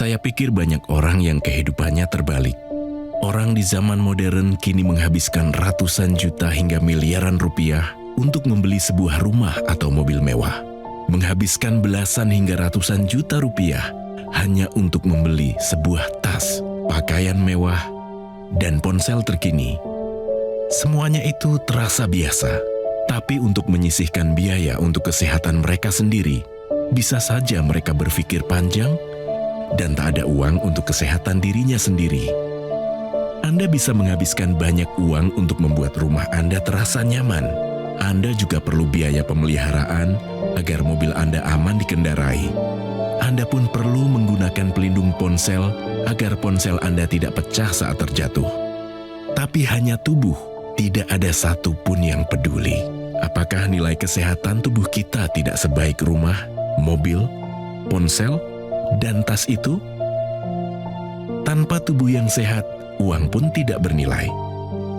Saya pikir banyak orang yang kehidupannya terbalik. Orang di zaman modern kini menghabiskan ratusan juta hingga miliaran rupiah untuk membeli sebuah rumah atau mobil mewah. Menghabiskan belasan hingga ratusan juta rupiah hanya untuk membeli sebuah tas, pakaian mewah, dan ponsel terkini. Semuanya itu terasa biasa, tapi untuk menyisihkan biaya untuk kesehatan mereka sendiri, bisa saja mereka berpikir panjang dan tak ada uang untuk kesehatan dirinya sendiri. Anda bisa menghabiskan banyak uang untuk membuat rumah Anda terasa nyaman. Anda juga perlu biaya pemeliharaan agar mobil Anda aman dikendarai. Anda pun perlu menggunakan pelindung ponsel agar ponsel Anda tidak pecah saat terjatuh. Tapi hanya tubuh, tidak ada satupun yang peduli. Apakah nilai kesehatan tubuh kita tidak sebaik rumah, mobil, ponsel, dan tas itu? Tanpa tubuh yang sehat, uang pun tidak bernilai.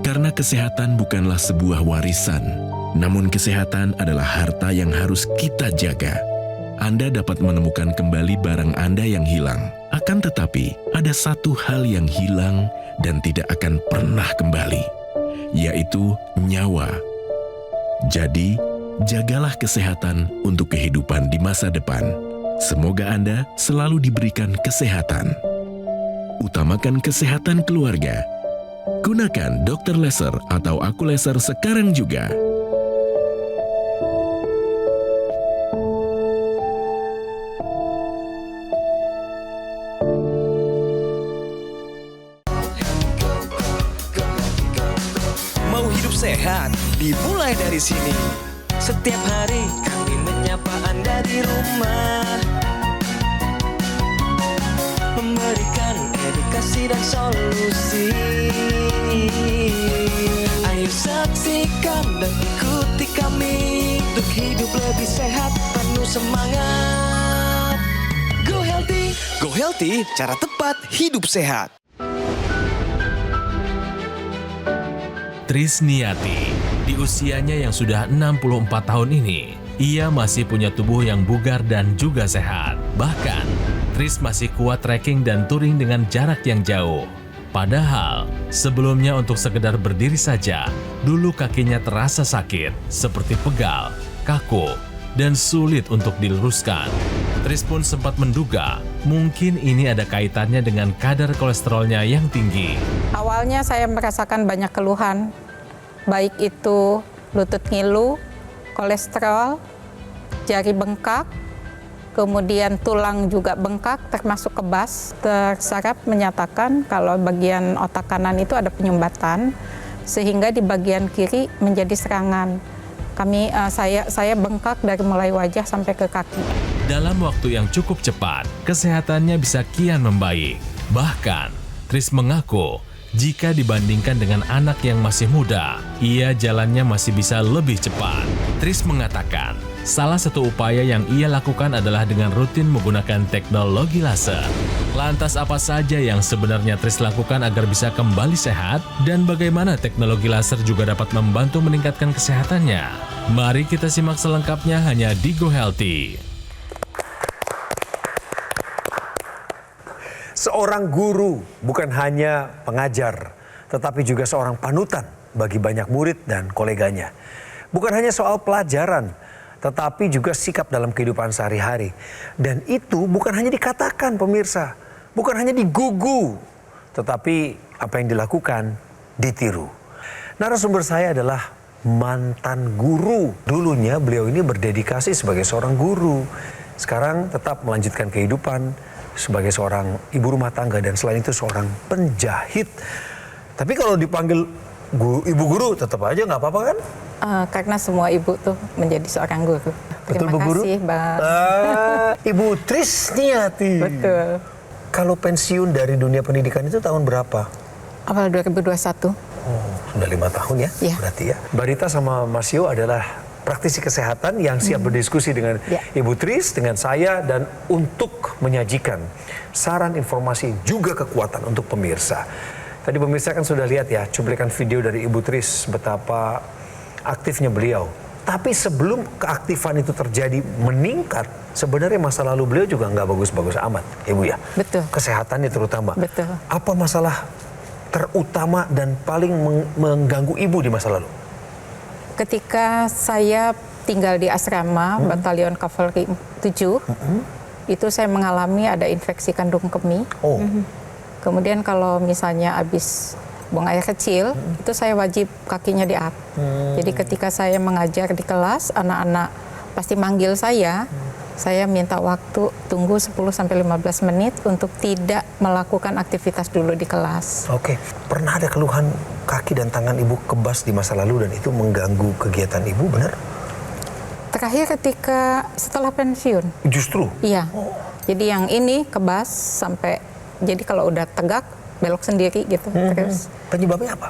Karena kesehatan bukanlah sebuah warisan, namun kesehatan adalah harta yang harus kita jaga. Anda dapat menemukan kembali barang Anda yang hilang. Akan tetapi, ada satu hal yang hilang dan tidak akan pernah kembali, yaitu nyawa. Jadi, jagalah kesehatan untuk kehidupan di masa depan. Semoga Anda selalu diberikan kesehatan. Utamakan kesehatan keluarga. Gunakan Dr. Laser atau Aku Laser sekarang juga. Mau hidup sehat, dimulai dari sini. Setiap hari kami menyapa Anda di rumah, memberikan edukasi dan solusi. Ayo saksikan dan ikuti kami untuk hidup lebih sehat, penuh semangat. Go Healthy, cara tepat hidup sehat. Trisniati, di usianya yang sudah 64 tahun ini, ia masih punya tubuh yang bugar dan juga sehat. Bahkan, Tris masih kuat trekking dan touring dengan jarak yang jauh. Padahal, sebelumnya untuk sekedar berdiri saja, dulu kakinya terasa sakit, seperti pegal, kaku, dan sulit untuk diluruskan. Tris pun sempat menduga, mungkin ini ada kaitannya dengan kadar kolesterolnya yang tinggi. Awalnya saya merasakan banyak keluhan, baik itu lutut ngilu, kolesterol, jari bengkak, kemudian tulang juga bengkak termasuk kebas. Tersaraf menyatakan kalau bagian otak kanan itu ada penyumbatan, sehingga di bagian kiri menjadi serangan. Saya bengkak dari mulai wajah sampai ke kaki. Dalam waktu yang cukup cepat, kesehatannya bisa kian membaik. Bahkan, Tris mengaku jika dibandingkan dengan anak yang masih muda, ia jalannya masih bisa lebih cepat. Tris mengatakan, salah satu upaya yang ia lakukan adalah dengan rutin menggunakan teknologi laser. Lantas apa saja yang sebenarnya Tris lakukan agar bisa kembali sehat? Dan bagaimana teknologi laser juga dapat membantu meningkatkan kesehatannya? Mari kita simak selengkapnya hanya di Go Healthy. Seorang guru bukan hanya pengajar, tetapi juga seorang panutan bagi banyak murid dan koleganya. Bukan hanya soal pelajaran, tetapi juga sikap dalam kehidupan sehari-hari. Dan itu bukan hanya dikatakan pemirsa, bukan hanya digugu, tetapi apa yang dilakukan ditiru. Narasumber saya adalah mantan guru. Dulunya beliau ini berdedikasi sebagai seorang guru. Sekarang tetap melanjutkan kehidupan sebagai seorang ibu rumah tangga dan selain itu seorang penjahit. Tapi kalau dipanggil ibu guru tetap aja nggak apa-apa kan? Karena semua ibu tuh menjadi seorang guru. Betul, Terima Bu Guru? kasih, Bang. Ibu Trisniati. Betul. Kalau pensiun dari dunia pendidikan itu tahun berapa? Awal 2021. Oh, sudah 5 tahun ya, Iya. berarti ya. Barita sama Mas Yo adalah praktisi kesehatan yang siap berdiskusi dengan Ibu Tris, dengan saya, dan untuk menyajikan saran, informasi, juga kekuatan untuk pemirsa. Tadi pemirsa kan sudah lihat ya cuplikan video dari Ibu Tris betapa aktifnya beliau Tapi sebelum keaktifan itu terjadi meningkat, sebenarnya masa lalu beliau juga nggak bagus-bagus amat, Ibu ya. Betul. Kesehatannya terutama. Betul. Apa masalah terutama dan paling mengganggu Ibu di masa lalu? Ketika saya tinggal di asrama Batalion Kavaleri 7, itu saya mengalami ada infeksi kandung kemih. Oh, Kemudian kalau misalnya habis buang air kecil, itu saya wajib kakinya di-up. Jadi ketika saya mengajar di kelas, anak-anak pasti manggil saya minta waktu tunggu 10-15 menit untuk tidak melakukan aktivitas dulu di kelas. oke. Pernah ada keluhan kaki dan tangan Ibu kebas di masa lalu dan itu mengganggu kegiatan Ibu, benar? Terakhir ketika setelah pensiun, Justru? iya. Jadi yang ini kebas sampai, jadi kalau udah tegak, belok sendiri gitu. Terus Penyebabnya apa?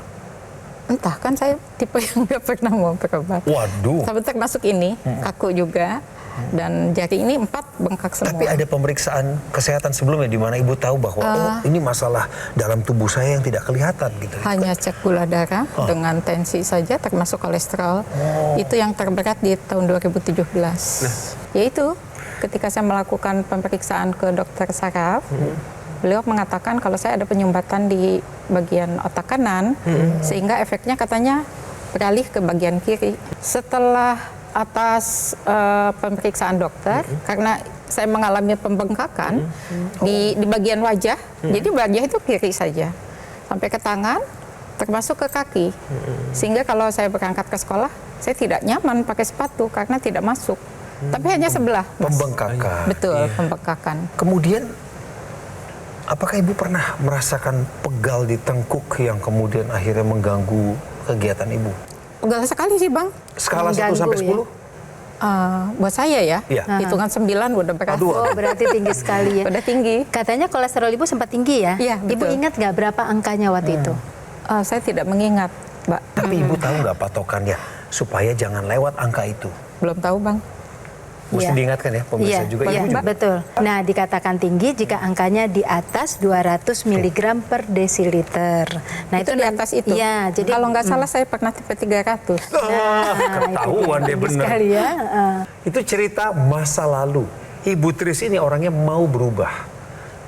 entah, kan saya tipe yang nggak pernah mau berobat. Waduh. Sampai termasuk ini, kaku juga. Dan jari ini 4 bengkak semua. Tapi ada pemeriksaan kesehatan sebelumnya di mana Ibu tahu bahwa oh ini masalah dalam tubuh saya yang tidak kelihatan gitu. Hanya cek gula darah dengan tensi saja, termasuk kolesterol. Itu yang terberat di tahun 2017. Yaitu ketika saya melakukan pemeriksaan ke dokter saraf, beliau mengatakan kalau saya ada penyumbatan di bagian otak kanan, sehingga efeknya katanya beralih ke bagian kiri. Setelah atas pemeriksaan dokter, karena saya mengalami pembengkakan di bagian wajah, jadi wajah itu kiri saja, sampai ke tangan, termasuk ke kaki. Sehingga kalau saya berangkat ke sekolah, saya tidak nyaman pakai sepatu karena tidak masuk. Tapi hanya sebelah, Mas. Pembengkakan. Betul, pembengkakan. Kemudian apakah Ibu pernah merasakan pegal di tengkuk yang kemudian akhirnya mengganggu kegiatan Ibu? Enggak sekali sih, Bang. Skala 1 Mengganggu, sampai 10? Buat saya ya, Iya. hitungan 9 udah berat. Aduh. Oh, berarti tinggi sekali ya. Udah tinggi. Katanya kolesterol Ibu sempat tinggi ya? Iya, Ibu betul. ingat nggak berapa angkanya waktu itu? Saya tidak mengingat, Mbak. Tapi Ibu tahu nggak patokannya supaya jangan lewat angka itu? Belum tahu, Bang. Mesti Iya. diingatkan ya pemirsa juga. Iya, Ibu juga. betul. Nah, dikatakan tinggi jika angkanya di atas 200 mg per desiliter. Nah, Itu di atas itu. Iya, jadi Kalau nggak salah saya pernah tipe 300. Ketahuan deh bagus benar. sekali ya. Itu cerita masa lalu. Ibu Tris ini orangnya mau berubah.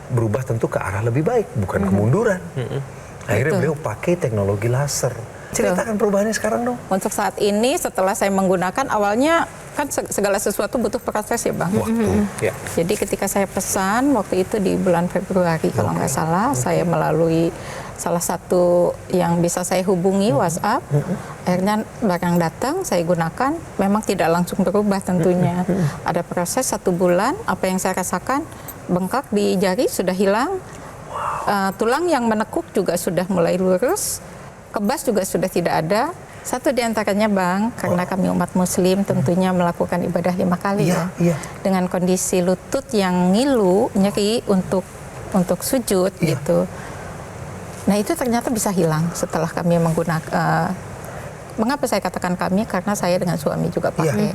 Berubah tentu ke arah lebih baik, bukan kemunduran. Akhirnya Betul. beliau pakai teknologi laser. Ceritakan perubahannya sekarang dong. Untuk saat ini setelah saya menggunakan, awalnya kan segala sesuatu butuh proses ya, Bang. Waktu. Ya. Jadi ketika saya pesan waktu itu di bulan Februari kalau nggak salah, saya melalui salah satu yang bisa saya hubungi WhatsApp. Akhirnya barang datang, saya gunakan. Memang tidak langsung berubah tentunya. Ada proses 1 bulan. Apa yang saya rasakan, bengkak di jari sudah hilang. Tulang yang menekuk juga sudah mulai lurus. Kebas juga sudah tidak ada. Satu di antaranya, Bang, karena kami umat Muslim tentunya melakukan ibadah 5 kali Iya, ya. iya. Dengan kondisi lutut yang ngilu, nyeri untuk sujud gitu. Nah, itu ternyata bisa hilang setelah kami menggunakan. Mengapa saya katakan kami? Karena saya dengan suami juga pakai.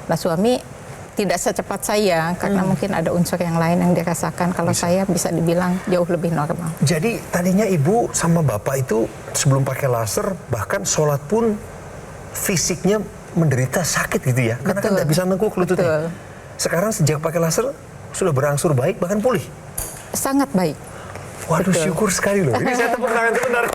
Nah, suami tidak secepat saya karena mungkin ada unsur yang lain yang dirasakan. Kalau saya bisa dibilang jauh lebih normal. Jadi tadinya Ibu sama Bapak itu sebelum pakai laser bahkan sholat pun fisiknya menderita sakit gitu ya. Karena kan Betul. tidak bisa nengkuk lututnya. Betul. Sekarang sejak pakai laser sudah berangsur baik bahkan pulih. Sangat baik. Waduh, Betul. syukur sekali loh. Ini saya tepuk tangan sebentar.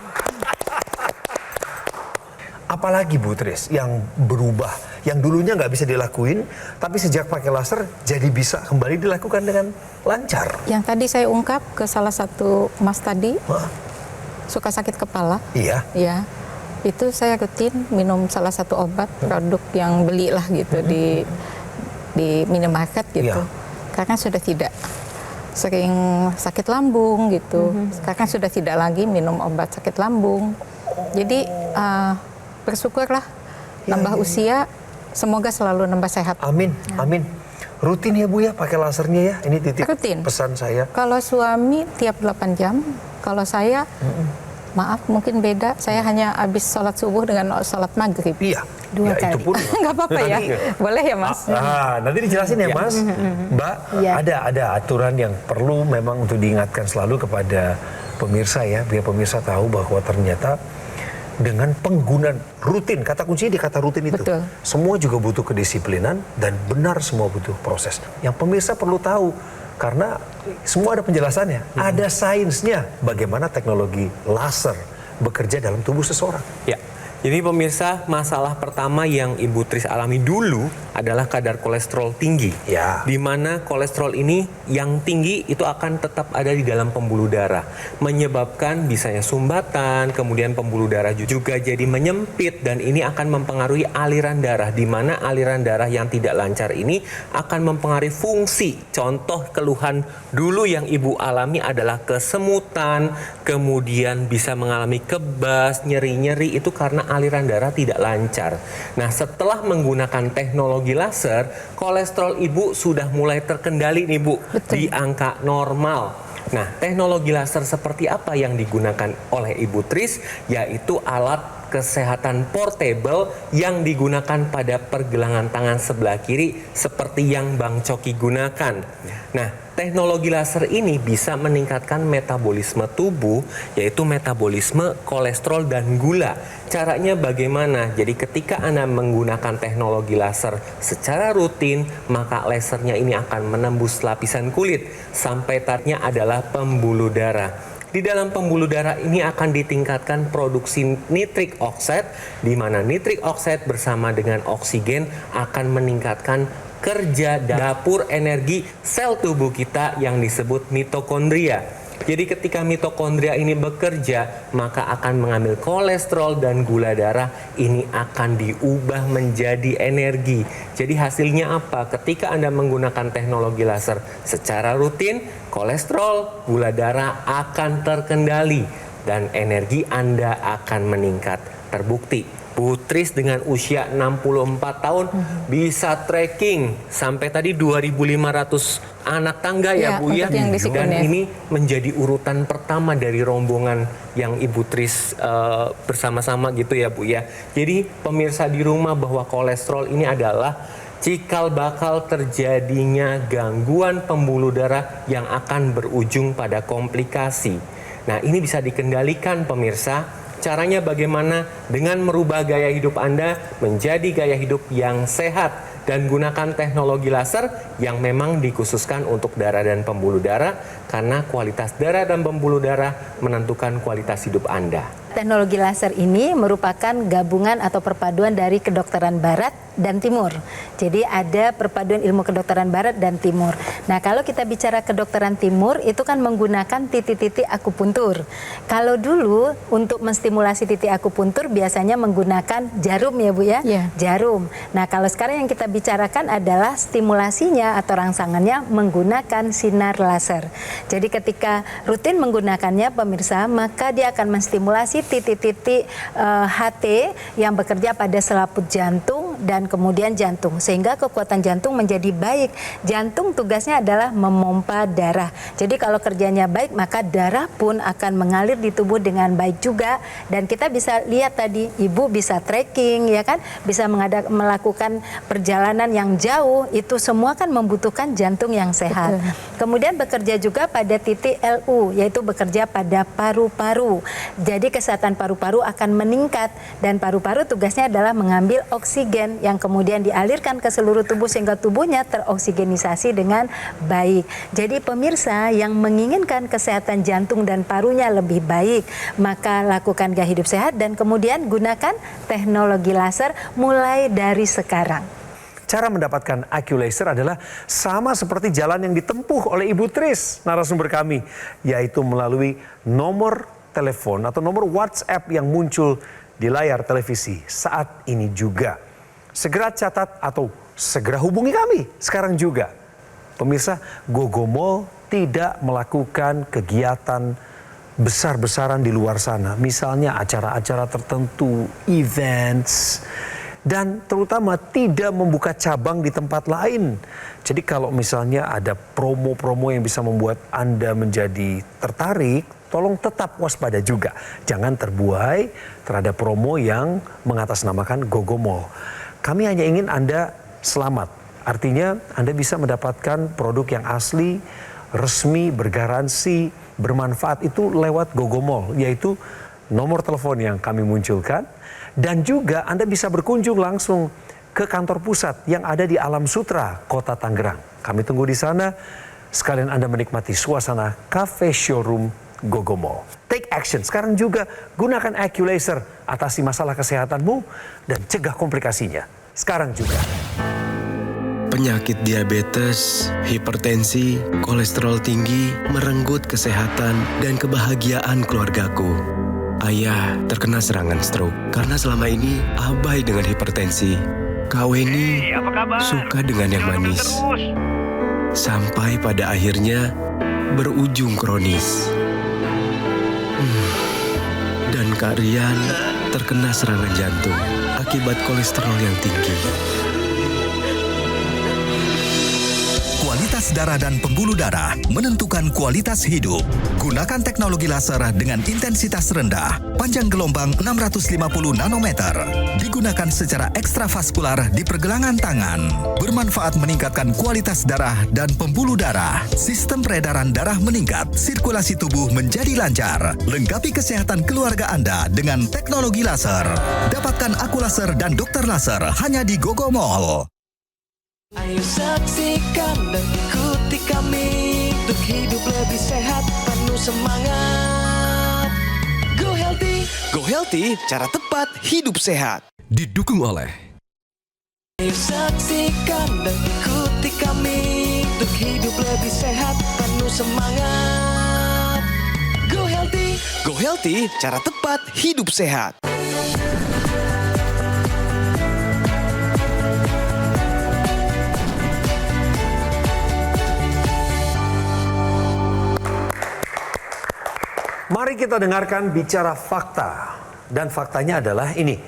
Apalagi Bu Tris yang berubah, yang dulunya nggak bisa dilakuin, tapi sejak pakai laser jadi bisa kembali dilakukan dengan lancar. Yang tadi saya ungkap ke salah satu Mas tadi, Wah, suka sakit kepala. iya. Ya, itu saya rutin minum salah satu obat produk yang belilah gitu di minimarket gitu. Iya. Karena sudah tidak sering sakit lambung gitu. Sekarang sudah tidak lagi minum obat sakit lambung. Jadi bersyukurlah nambah usia, semoga selalu nambah sehat. Amin, amin. Rutin ya Bu ya pakai lasernya ya. Ini titip Rutin. pesan saya. Kalau suami tiap 8 jam, kalau saya maaf mungkin beda. Saya hanya habis sholat subuh dengan sholat maghrib. Iya. 2 ya, kali. itu pun. Nggak apa-apa ya, boleh ya Mas? Nanti dijelasin ya Mas. Mbak, Iya. ada aturan yang perlu memang untuk diingatkan selalu kepada pemirsa ya, biar pemirsa tahu bahwa ternyata dengan penggunaan rutin. Kata kuncinya di kata rutin itu. Betul. Semua juga butuh kedisiplinan dan benar semua butuh proses. Yang pemirsa perlu tahu karena semua ada penjelasannya. Ada sainsnya bagaimana teknologi laser bekerja dalam tubuh seseorang. Ya, jadi pemirsa, masalah pertama yang Ibu Tris alami dulu adalah kadar kolesterol tinggi. Ya. Di mana kolesterol ini yang tinggi itu akan tetap ada di dalam pembuluh darah, menyebabkan bisanya sumbatan, kemudian pembuluh darah juga jadi menyempit dan ini akan mempengaruhi aliran darah, di mana aliran darah yang tidak lancar ini akan mempengaruhi fungsi. Contoh keluhan dulu yang Ibu alami adalah kesemutan, kemudian bisa mengalami kebas, nyeri-nyeri itu karena aliran darah tidak lancar. Nah, setelah menggunakan teknologi laser, kolesterol Ibu sudah mulai terkendali nih Bu, di angka normal. Nah, teknologi laser seperti apa yang digunakan oleh Ibu Tris? Yaitu alat kesehatan portable yang digunakan pada pergelangan tangan sebelah kiri seperti yang Bang Coki gunakan. Nah, teknologi laser ini bisa meningkatkan metabolisme tubuh, yaitu metabolisme kolesterol dan gula. Caranya bagaimana? Jadi ketika Anda menggunakan teknologi laser secara rutin, maka lasernya ini akan menembus lapisan kulit sampai targetnya adalah pembuluh darah. Di dalam pembuluh darah ini akan ditingkatkan produksi nitrik oxide, di mana nitrik oxide bersama dengan oksigen akan meningkatkan kerja dapur energi sel tubuh kita yang disebut mitokondria. Jadi ketika mitokondria ini bekerja, maka akan mengambil kolesterol dan gula darah, ini akan diubah menjadi energi. Jadi hasilnya apa? Ketika Anda menggunakan teknologi laser secara rutin, kolesterol, gula darah akan terkendali dan energi Anda akan meningkat. Terbukti. Bu Tris dengan usia 64 tahun bisa tracking sampai tadi 2.500 anak tangga ya Bu ya. Dan ini menjadi urutan pertama dari rombongan yang Ibu Tris bersama-sama gitu ya Bu ya. Jadi pemirsa di rumah bahwa kolesterol ini adalah cikal bakal terjadinya gangguan pembuluh darah yang akan berujung pada komplikasi. Nah, ini bisa dikendalikan pemirsa. Caranya bagaimana? Dengan merubah gaya hidup Anda menjadi gaya hidup yang sehat dan gunakan teknologi laser yang memang dikhususkan untuk darah dan pembuluh darah karena kualitas darah dan pembuluh darah menentukan kualitas hidup Anda. Teknologi laser ini merupakan gabungan atau perpaduan dari kedokteran barat dan timur. Jadi ada perpaduan ilmu kedokteran barat dan timur. Nah, kalau kita bicara kedokteran timur itu kan menggunakan titik-titik akupuntur. Kalau dulu untuk menstimulasi titik akupuntur biasanya menggunakan jarum ya Bu ya? Yeah. Jarum. Nah, kalau sekarang yang kita bicarakan adalah stimulasinya atau rangsangannya menggunakan sinar laser. Jadi ketika rutin menggunakannya pemirsa, maka dia akan menstimulasi titik-titik HT yang bekerja pada selaput jantung dan kemudian jantung, sehingga kekuatan jantung menjadi baik. Jantung tugasnya adalah memompa darah. Jadi kalau kerjanya baik, maka darah pun akan mengalir di tubuh dengan baik juga. Dan kita bisa lihat tadi, Ibu bisa tracking, ya kan, bisa melakukan perjalanan yang jauh. Itu semua kan membutuhkan jantung yang sehat. Betul. Kemudian bekerja juga pada titik LU, yaitu bekerja pada paru-paru. Jadi kesehatan paru-paru akan meningkat dan paru-paru tugasnya adalah mengambil oksigen yang kemudian dialirkan ke seluruh tubuh sehingga tubuhnya teroksigenisasi dengan baik. Jadi pemirsa yang menginginkan kesehatan jantung dan parunya lebih baik, maka lakukan gaya hidup sehat dan kemudian gunakan teknologi laser mulai dari sekarang. Cara mendapatkan IQ Laser adalah sama seperti jalan yang ditempuh oleh Ibu Tris, narasumber kami, yaitu melalui nomor telepon atau nomor WhatsApp yang muncul di layar televisi saat ini juga. Segera catat atau segera hubungi kami sekarang juga. Pemirsa, Gogomall tidak melakukan kegiatan besar-besaran di luar sana. Misalnya acara-acara tertentu, events, dan terutama tidak membuka cabang di tempat lain. Jadi kalau misalnya ada promo-promo yang bisa membuat Anda menjadi tertarik, tolong tetap waspada juga. Jangan terbuai terhadap promo yang mengatasnamakan Gogomall. Kami hanya ingin Anda selamat. Artinya Anda bisa mendapatkan produk yang asli, resmi, bergaransi, bermanfaat itu lewat Gogomall, yaitu nomor telepon yang kami munculkan, dan juga Anda bisa berkunjung langsung ke kantor pusat yang ada di Alam Sutra, Kota Tangerang. Kami tunggu di sana, sekalian Anda menikmati suasana cafe showroom Gogo Mall. Take action, sekarang juga gunakan AccuLaser, atasi masalah kesehatanmu dan cegah komplikasinya. Sekarang juga. Penyakit diabetes, hipertensi, kolesterol tinggi merenggut kesehatan dan kebahagiaan keluargaku. Ayah terkena serangan stroke karena selama ini abai dengan hipertensi. Kak Weni suka dengan yang manis. Sampai pada akhirnya berujung kronis. Dan Kak Rian terkena serangan jantung akibat kolesterol yang tinggi. Kualitas darah dan pembuluh darah menentukan kualitas hidup. Gunakan teknologi laser dengan intensitas rendah, panjang gelombang 650 nanometer. Digunakan secara ekstravaskular di pergelangan tangan. Bermanfaat meningkatkan kualitas darah dan pembuluh darah. Sistem peredaran darah meningkat, sirkulasi tubuh menjadi lancar. Lengkapi kesehatan keluarga Anda dengan teknologi laser. Dapatkan AccuLaser dan Dokter Laser hanya di Gogo Mall. Ayo saksikan dan ikuti kami untuk hidup lebih sehat, penuh semangat. Go Healthy, cara tepat hidup sehat. Didukung oleh Ayo saksikan dan ikuti kami untuk hidup lebih sehat, penuh semangat. Go Healthy, cara tepat hidup sehat. Mari kita dengarkan bicara fakta. Dan faktanya adalah ini.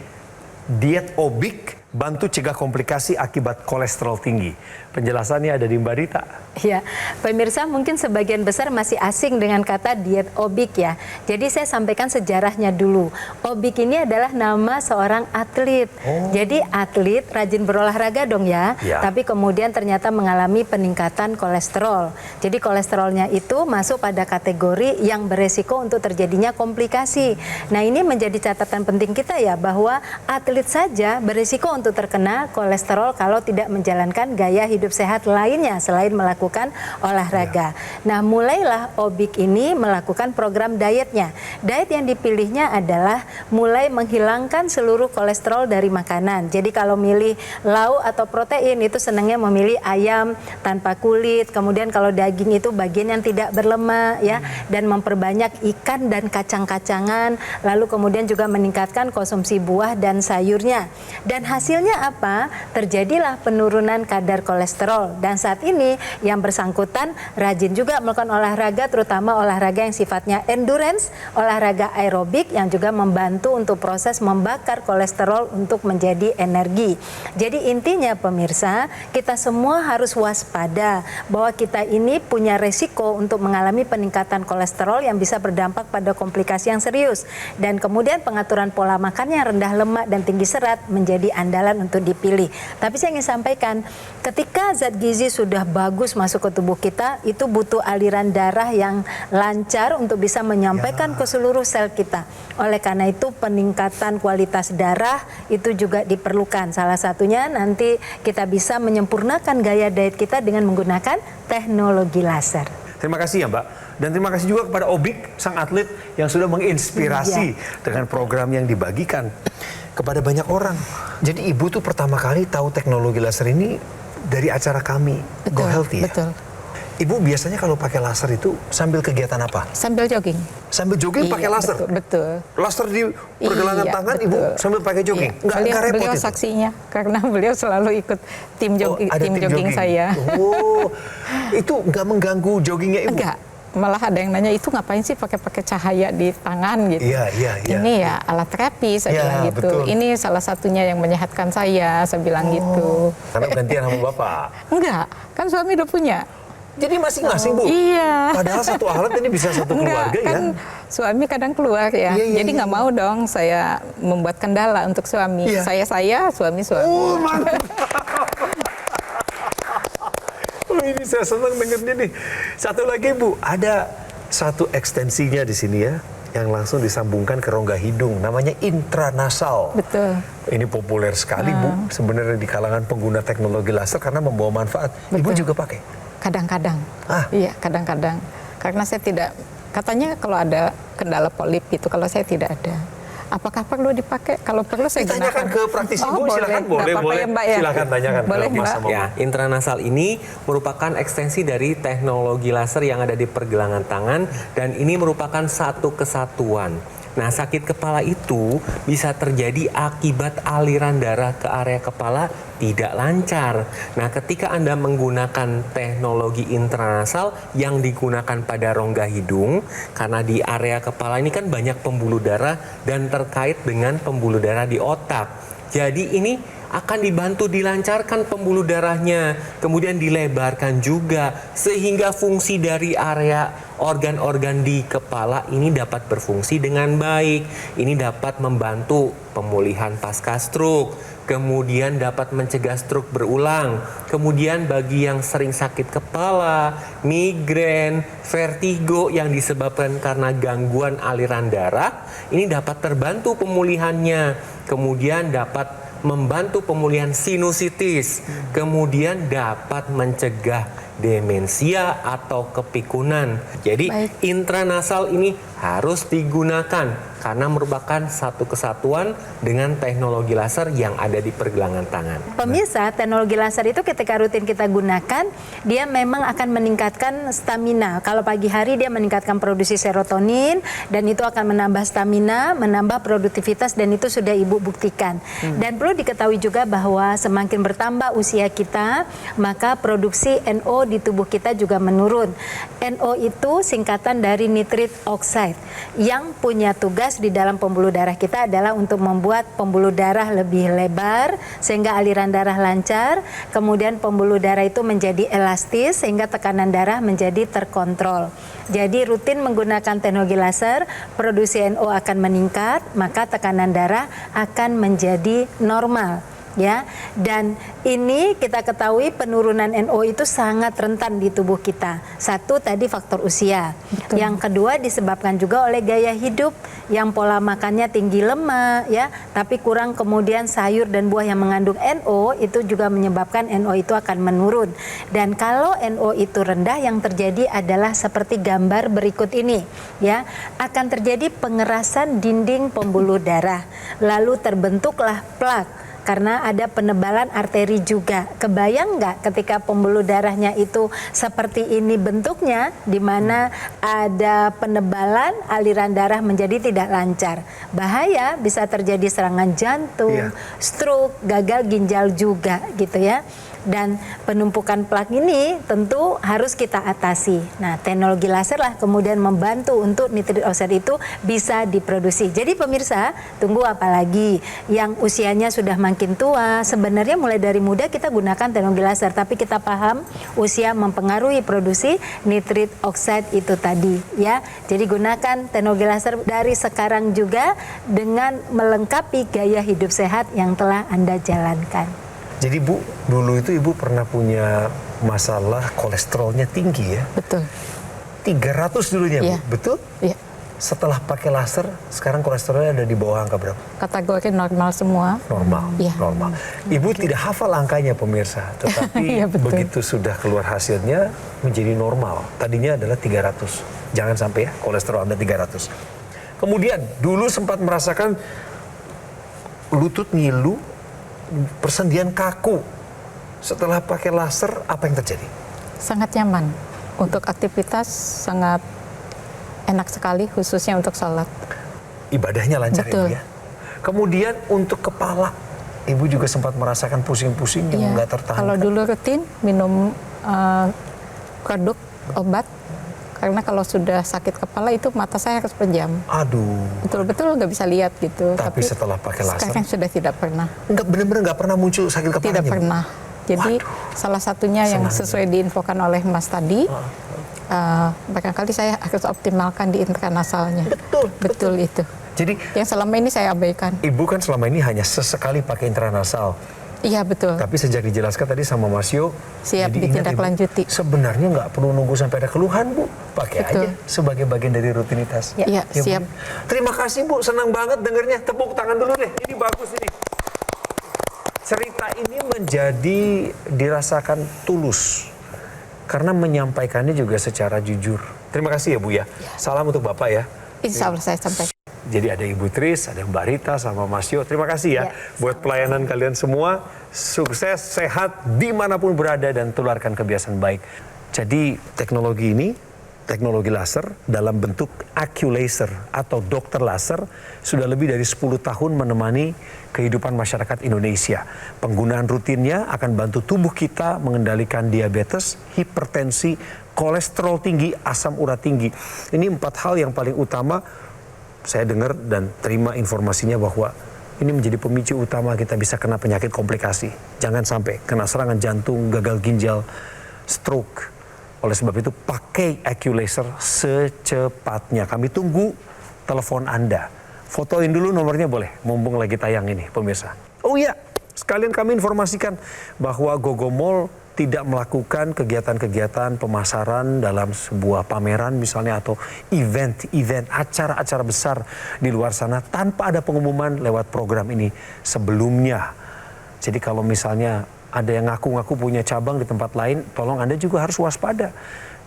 Diet Obik bantu cegah komplikasi akibat kolesterol tinggi. Penjelasannya ada di Mbak Rita. Ya, pemirsa mungkin sebagian besar masih asing dengan kata diet Obik ya. Jadi saya sampaikan sejarahnya dulu. Obik ini adalah nama seorang atlet. Jadi atlet rajin berolahraga dong ya. Tapi kemudian ternyata mengalami peningkatan kolesterol. Jadi kolesterolnya itu masuk pada kategori yang beresiko untuk terjadinya komplikasi. Nah ini menjadi catatan penting kita ya, bahwa atlet saja beresiko untuk terkena kolesterol kalau tidak menjalankan gaya hidup sehat lainnya selain melakukan olahraga. Nah, mulailah Obik ini melakukan program dietnya. Diet yang dipilihnya adalah mulai menghilangkan seluruh kolesterol dari makanan. Jadi kalau milih lauk atau protein itu senangnya memilih ayam tanpa kulit. Kemudian kalau daging itu bagian yang tidak berlemak ya, dan memperbanyak ikan dan kacang-kacangan. Lalu kemudian juga meningkatkan konsumsi buah dan sayurnya. Dan hasilnya apa? Terjadilah penurunan kadar kolesterol. Dan saat ini yang bersangkutan rajin juga melakukan olahraga, terutama olahraga yang sifatnya endurance, olahraga aerobik yang juga membantu untuk proses membakar kolesterol untuk menjadi energi. Jadi intinya pemirsa, kita semua harus waspada bahwa kita ini punya resiko untuk mengalami peningkatan kolesterol yang bisa berdampak pada komplikasi yang serius. Dan kemudian pengaturan pola makan yang rendah lemak dan tinggi serat menjadi andalan untuk dipilih. Tapi saya ingin sampaikan, ketika zat gizi sudah bagus masuk ke tubuh kita, itu butuh aliran darah yang lancar untuk bisa menyampaikan ke seluruh sel kita. Oleh karena itu peningkatan kualitas darah itu juga diperlukan. Salah satunya nanti kita bisa menyempurnakan gaya diet kita dengan menggunakan teknologi laser. Terima kasih ya Mbak. Dan terima kasih juga kepada Obik, sang atlet yang sudah menginspirasi dengan program yang dibagikan kepada banyak orang. Jadi Ibu tuh pertama kali tahu teknologi laser ini dari acara kami, Go Healthy ya? Betul. Ibu biasanya kalau pakai laser itu sambil kegiatan apa? Sambil jogging. Sambil jogging pakai laser? Betul. Laser di pergelangan tangan, betul. Ibu sambil pakai jogging? Nggak repot beliau itu? saksinya, karena beliau selalu ikut tim jogging saya. Oh, itu nggak mengganggu joggingnya Ibu? Enggak. Malah ada yang nanya, itu ngapain sih pakai cahaya di tangan gitu. Ini ya alat terapi, saya bilang gitu. Betul. Ini salah satunya yang menyehatkan saya bilang gitu. Karena gantian sama Bapak? Enggak, kan suami udah punya. Jadi masing-masing Bu? Iya. Padahal satu alat ini bisa satu keluarga ya? Kan suami kadang keluar ya. Jadi nggak mau dong saya membuat kendala untuk suami. Saya, suami. Oh mantap. Ini saya senang dengernya nih. Satu lagi Bu, ada satu ekstensinya di sini ya. yang langsung disambungkan ke rongga hidung, namanya intranasal. Betul. Ini populer sekali Bu, sebenarnya di kalangan pengguna teknologi laser karena membawa manfaat. Ibu Betul. juga pakai? Kadang-kadang. Iya, kadang-kadang. Karena saya tidak, katanya kalau ada kendala polip gitu, kalau saya tidak ada. Apakah perlu dipakai? Kalau perlu saya Ditanyakan gunakan. ke praktisi Bu, silakan. Nggak apa-apa ya, Mbak, ya. Silakan tanyakan Boleh, ke Mas Mbak. sama Bu. Ya, intranasal ini merupakan ekstensi dari teknologi laser yang ada di pergelangan tangan dan ini merupakan satu kesatuan. Nah, sakit kepala itu bisa terjadi akibat aliran darah ke area kepala tidak lancar. Nah, ketika Anda menggunakan teknologi intranasal yang digunakan pada rongga hidung, karena di area kepala ini kan banyak pembuluh darah dan terkait dengan pembuluh darah di otak. Jadi ini akan dibantu dilancarkan pembuluh darahnya, kemudian dilebarkan juga sehingga fungsi dari area organ-organ di kepala ini dapat berfungsi dengan baik. Ini dapat membantu pemulihan pasca stroke, kemudian dapat mencegah stroke berulang. Kemudian bagi yang sering sakit kepala, migrain, vertigo yang disebabkan karena gangguan aliran darah, ini dapat terbantu pemulihannya. Kemudian dapat membantu pemulihan sinusitis, kemudian dapat mencegah demensia atau kepikunan. Jadi intranasal ini harus digunakan karena merupakan satu kesatuan dengan teknologi laser yang ada di pergelangan tangan. Pemirsa, teknologi laser itu ketika rutin kita gunakan, dia memang akan meningkatkan stamina. Kalau pagi hari dia meningkatkan produksi serotonin dan itu akan menambah stamina, menambah produktivitas dan itu sudah Ibu buktikan. Dan perlu diketahui juga bahwa semakin bertambah usia kita, maka produksi NO di tubuh kita juga menurun. NO itu singkatan dari nitrate oxide yang punya tugas di dalam pembuluh darah kita adalah untuk membuat pembuluh darah lebih lebar sehingga aliran darah lancar, kemudian pembuluh darah itu menjadi elastis sehingga tekanan darah menjadi terkontrol. Jadi rutin menggunakan teknologi laser, produksi NO akan meningkat, maka tekanan darah akan menjadi normal. Ya, dan ini kita ketahui penurunan NO itu sangat rentan di tubuh kita. Satu tadi faktor usia. Betul. Yang kedua disebabkan juga oleh gaya hidup yang pola makannya tinggi lemak ya, tapi kurang kemudian sayur dan buah yang mengandung NO itu juga menyebabkan NO itu akan menurun. Dan kalau NO itu rendah yang terjadi adalah seperti gambar berikut ini ya, akan terjadi pengerasan dinding pembuluh darah. Lalu terbentuklah plak. Karena ada penebalan arteri juga. Kebayang nggak ketika pembuluh darahnya itu seperti ini bentuknya, di mana ada penebalan, aliran darah menjadi tidak lancar. Bahaya, bisa terjadi serangan jantung, stroke, gagal ginjal juga gitu ya. Dan penumpukan plak ini tentu harus kita atasi. Nah, teknologi laser lah kemudian membantu untuk nitrate oxide itu bisa diproduksi. Jadi pemirsa, tunggu apa lagi? Yang usianya sudah makin tua, sebenarnya mulai dari muda kita gunakan teknologi laser, tapi kita paham usia mempengaruhi produksi nitrate oxide itu tadi ya. Jadi gunakan teknologi laser dari sekarang juga dengan melengkapi gaya hidup sehat yang telah Anda jalankan. Jadi Bu, dulu itu Ibu pernah punya masalah kolesterolnya tinggi ya? Betul. 300 dulunya Bu, betul? Iya. Setelah pakai laser, sekarang kolesterolnya ada di bawah angka berapa? Kategori normal semua. Normal, Iya. normal. Ibu tidak hafal angkanya pemirsa, tetapi Iya, betul. begitu sudah keluar hasilnya menjadi normal. Tadinya adalah 300. Jangan sampai ya, kolesterol Anda 300. Kemudian, dulu sempat merasakan lutut ngilu, persendian kaku. Setelah pakai laser, apa yang terjadi? Sangat nyaman. Untuk aktivitas sangat enak sekali, khususnya untuk sholat. Ibadahnya lancar Betul. Ibu ya. Kemudian untuk kepala, Ibu juga sempat merasakan pusing-pusing yang nggak tertahan. Kalau dulu rutin minum produk obat, karena kalau sudah sakit kepala itu mata saya harus pejam. Aduh. Betul-betul nggak bisa lihat gitu. Tapi setelah pakai laser, sekarang sudah tidak pernah. nggak benar-benar nggak pernah muncul sakit kepalanya. Tidak Bu? pernah. Jadi salah satunya yang sesuai diinfokan oleh Mas tadi, barangkali saya harus optimalkan di intranasalnya. Betul itu. Jadi yang selama ini saya abaikan. Ibu kan selama ini hanya sesekali pakai intranasal. Iya betul. Tapi sejak dijelaskan tadi sama Mas Yo, Siap jadi ingat, Ibu, ditindaklanjuti. sebenarnya nggak perlu nunggu sampai ada keluhan, Bu. Pakai Betul. aja sebagai bagian dari rutinitas. Iya, Bu? siap. Terima kasih, Bu. Senang banget dengernya. Tepuk tangan dulu deh. Ini bagus ini. Cerita ini dirasakan tulus karena menyampaikannya juga secara jujur. Terima kasih ya, Bu ya. Salam untuk Bapak ya. Insya Allah saya sampaikan. Jadi ada Ibu Tris, ada Mbak Rita, sama Mas Yo. Terima kasih ya buat pelayanan kalian semua. Sukses, sehat, dimanapun berada, dan tularkan kebiasaan baik. Jadi teknologi ini, teknologi laser dalam bentuk AccuLaser atau dokter laser, sudah lebih dari 10 tahun menemani kehidupan masyarakat Indonesia. Penggunaan rutinnya akan bantu tubuh kita mengendalikan diabetes, hipertensi, kolesterol tinggi, asam urat tinggi. Ini 4 hal yang paling utama. Saya dengar dan terima informasinya bahwa ini menjadi pemicu utama kita bisa kena penyakit komplikasi. Jangan sampai kena serangan jantung, gagal ginjal, stroke. Oleh sebab itu pakai AccuLaser secepatnya. Kami tunggu telepon Anda. Fotoin dulu nomornya boleh, mumpung lagi tayang ini pemirsa. Oh iya, sekalian kami informasikan bahwa Gogomall tidak melakukan kegiatan-kegiatan pemasaran dalam sebuah pameran misalnya atau event-event, acara-acara besar di luar sana tanpa ada pengumuman lewat program ini sebelumnya. Jadi kalau misalnya ada yang ngaku-ngaku punya cabang di tempat lain, tolong Anda juga harus waspada.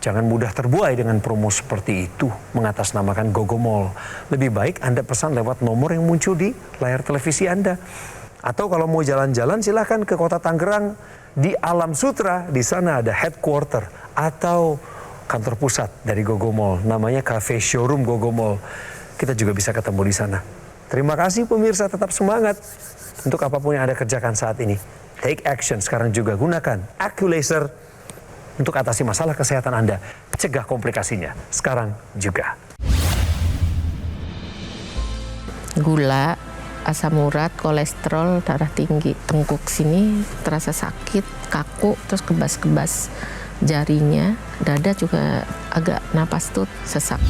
Jangan mudah terbuai dengan promo seperti itu mengatasnamakan Gogomall. Lebih baik Anda pesan lewat nomor yang muncul di layar televisi Anda. Atau kalau mau jalan-jalan silahkan ke kota Tangerang, di Alam Sutra, di sana ada headquarter atau kantor pusat dari Gogomall. Namanya Cafe Showroom Gogomall. Kita juga bisa ketemu di sana. Terima kasih pemirsa, tetap semangat untuk apapun yang Anda kerjakan saat ini. Take action sekarang juga, gunakan AccuLaser untuk atasi masalah kesehatan Anda. Cegah komplikasinya sekarang juga. Gula, asam urat, kolesterol, darah tinggi, tengkuk sini terasa sakit, kaku, terus kebas-kebas jarinya, dada juga agak napas tuh sesak.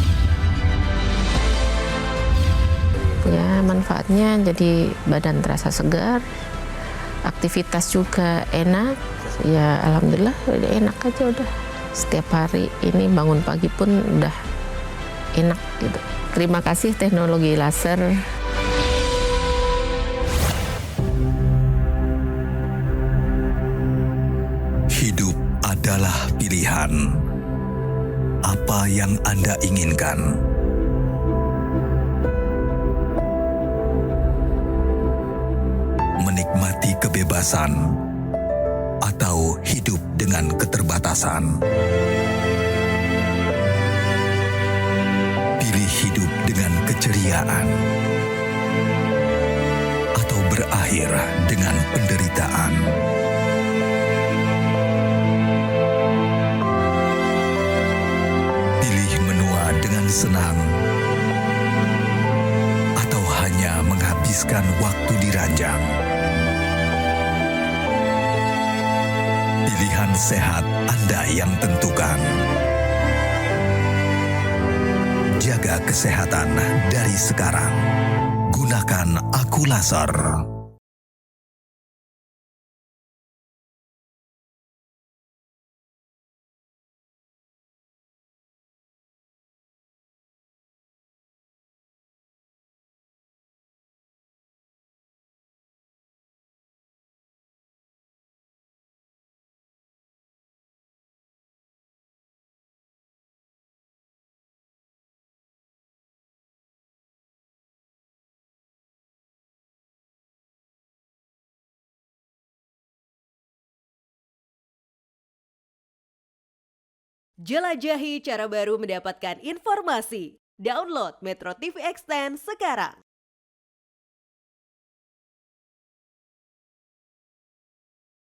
Ya manfaatnya jadi badan terasa segar, aktivitas juga enak, ya alhamdulillah udah enak aja udah. Setiap hari ini bangun pagi pun udah enak gitu. Terima kasih teknologi laser. Hidup adalah pilihan. Apa yang Anda inginkan? Menikmati kebebasan atau hidup dengan keterbatasan? Pilih hidup dengan keceriaan atau berakhir dengan penderitaan? Senang atau hanya menghabiskan waktu di ranjang? Pilihan sehat Anda yang tentukan. Jaga kesehatan dari sekarang. Gunakan AccuLaser. Jelajahi cara baru mendapatkan informasi. Download Metro TV Extend sekarang.